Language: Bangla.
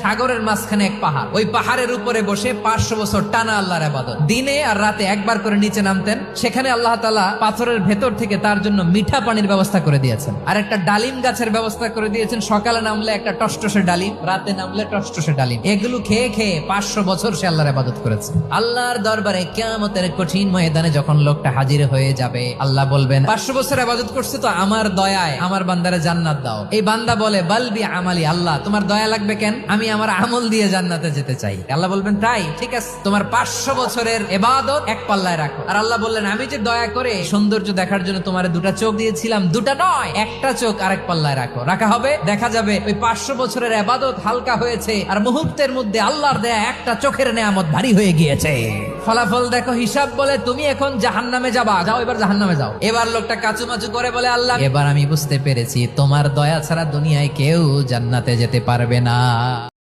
সাগরের মাঝখানে এক পাহাড়, ওই পাহাড়ের উপরে বসে 500 বছর টানা আল্লাহর ইবাদত। দিনে আর রাতে একবার করে নিচে নামতেন। সেখানে আল্লাহ তাআলা পাথরের ভেতর থেকে তার জন্য মিঠা পানির ব্যবস্থা করে দিয়েছেন, আর একটা ডালিম গাছের ব্যবস্থা করে দিয়েছেন। সকালে নামলে একটা টসটসে ডালিম, রাতে নামলে টসটসে ডালিম। এগুলো খেয়ে খেয়ে 500 বছর সে আল্লাহর ইবাদত করেছে। আল্লাহর দরবারে কিয়ামতের কঠিন ময়দানে যখন লোকটা হাজির হয়ে যাবে, আল্লাহ বলবেন 500 বছর ইবাদত করছে তো আমার দয়ায় আমার বান্দারে জান্নাত দাও। এই বান্দা বলে বালবি আমালি, আল্লাহ তোমার দয়া লাগবে কেন? আমি আমার আমল দিয়ে জান্নাতে যেতে চাই। আল্লাহ বলবেন তাই, ঠিক আছে, তোমার 500 বছরের ইবাদত এক পাল্লায় রাখো। আর আল্লাহ বললেন আমি যে দয়া করে সৌন্দর্য দেখার জন্য তোমার দুটা চোখ দিয়েছিলাম, দুটা নয়, একটা চোখ আরেক পাল্লায় রাখো। রাখা হবে, দেখা যাবে ওই 500 বছরের ইবাদত হালকা হয়েছে, আর মুহূর্তের মধ্যে আল্লাহর দেয়া একটা চোখের নেয়ামত ভারী হয়ে গিয়েছে। ফলাফল দেখো, হিসাব বলে তুমি এখন জাহান্নামে যাবা, যাও এবার জাহান্নামে যাও। এবার লোকটা কাচুমাচু করে বলে আল্লাহ এবার আমি বুঝতে পেরেছি তোমার দয়া ছাড়া দুনিয়ায় কেউ জান্নাতে যেতে পারবে না।